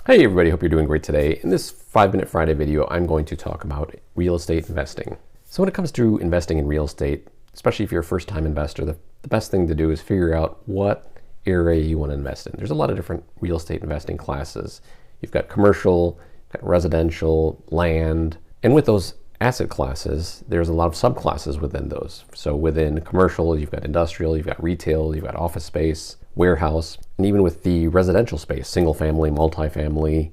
Hey everybody, hope you're doing great today. In this 5-Minute Friday video, I'm going to talk about real estate investing. So when it comes to investing in real estate, especially if you're a first-time investor, the best thing to do is figure out what area you want to invest in. There's a lot of different real estate investing classes. You've got commercial, you've got residential, land, and with those asset classes, there's a lot of subclasses within those. So within commercial, you've got industrial, you've got retail, you've got office space, warehouse, and even with the residential space, single family, multifamily,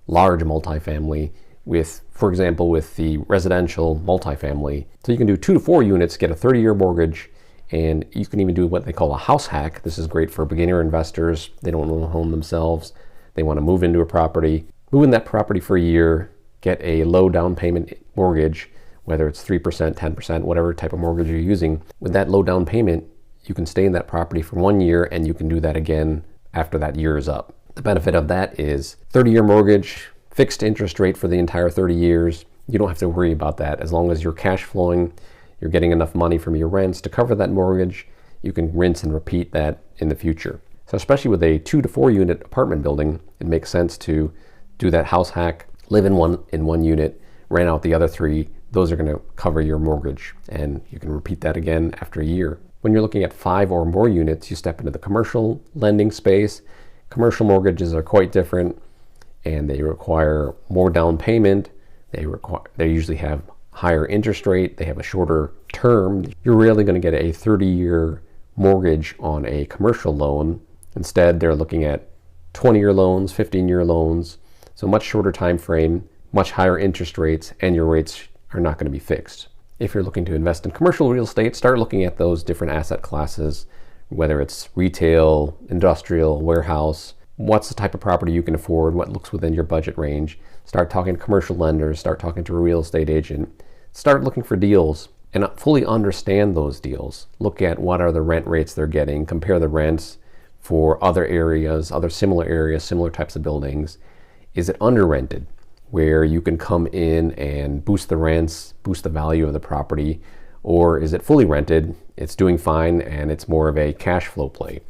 large multifamily, with, for example, with the residential multifamily. So you can do 2 to 4 units, get a 30-year mortgage, and you can even do what they call a house hack. This is great for beginner investors. They don't own a home themselves. They want to move into a property, move in that property for a year, get a low down payment mortgage, whether it's 3%, 10%, whatever type of mortgage you're using. With that low down payment, you can stay in that property for 1 year and you can do that again after that year is up. The benefit of that is 30-year mortgage, fixed interest rate for the entire 30 years. You don't have to worry about that. As long as you're cash flowing, you're getting enough money from your rents to cover that mortgage, you can rinse and repeat that in the future. So especially with a 2 to 4 unit apartment building, it makes sense to do that house hack, live in one unit, rent out the other 3. Those are going to cover your mortgage, and you can repeat that again after a year. When you're looking at 5 or more units, you step into the commercial lending space. Commercial mortgages are quite different, and they require more down payment. They usually have higher interest rate. They have a shorter term. You're rarely going to get a 30-year mortgage on a commercial loan. Instead, they're looking at 20-year loans, 15-year loans, so much shorter time frame, much higher interest rates, and your rates are not going to be fixed. If you're looking to invest in commercial real estate, start looking at those different asset classes, whether it's retail, industrial, warehouse. What's the type of property you can afford? What looks within your budget range? Start talking to commercial lenders, start talking to a real estate agent, start looking for deals and fully understand those deals. Look at what are the rent rates they're getting, compare the rents for other areas, other similar areas, similar types of buildings. Is it under rented, where you can come in and boost the rents, boost the value of the property? Or is it fully rented, it's doing fine, and it's more of a cash flow play?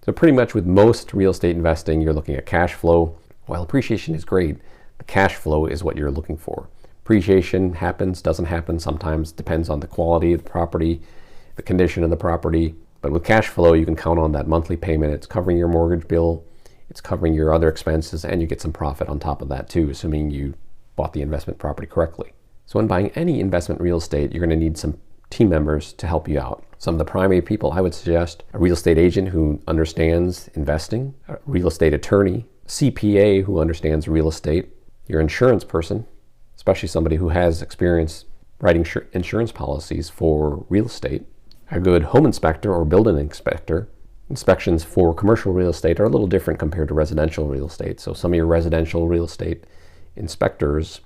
So pretty much with most real estate investing, you're looking at cash flow. While appreciation is great, the cash flow is what you're looking for. Appreciation happens, doesn't happen, sometimes depends on the quality of the property, the condition of the property. But with cash flow, you can count on that monthly payment. It's covering your mortgage bill, it's covering your other expenses, and you get some profit on top of that too, assuming you bought the investment property correctly. So when buying any investment real estate, you're going to need some team members to help you out. Some of the primary people I would suggest: a real estate agent who understands investing, a real estate attorney, CPA who understands real estate, your insurance person, especially somebody who has experience writing insurance policies for real estate, a good home inspector or building inspector. Inspections for commercial real estate are a little different compared to residential real estate. So some of your residential real estate inspectors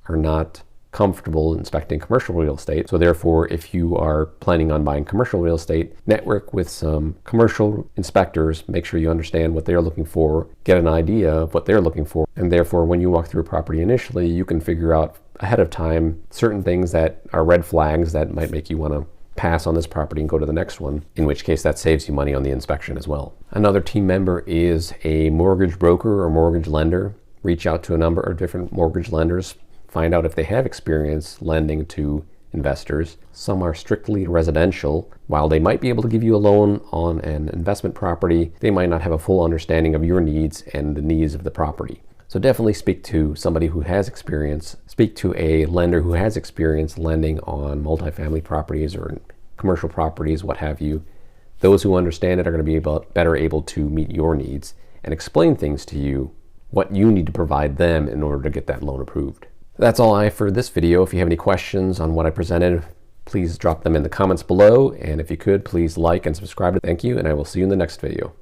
are not comfortable inspecting commercial real estate. So therefore, if you are planning on buying commercial real estate, network with some commercial inspectors, make sure you understand what they're looking for, get an idea of what they're looking for. And therefore, when you walk through a property initially, you can figure out ahead of time certain things that are red flags that might make you want to pass on this property and go to the next one, in which case that saves you money on the inspection as well. Another team member is a mortgage broker or mortgage lender. Reach out to a number of different mortgage lenders, find out if they have experience lending to investors. Some are strictly residential. While they might be able to give you a loan on an investment property, they might not have a full understanding of your needs and the needs of the property. So definitely speak to somebody who has experience. Speak to a lender who has experience lending on multifamily properties or commercial properties, what have you. Those who understand it are going to be better able to meet your needs and explain things to you, what you need to provide them in order to get that loan approved. That's all I have for this video. If you have any questions on what I presented, please drop them in the comments below. And if you could, please like and subscribe. Thank you, and I will see you in the next video.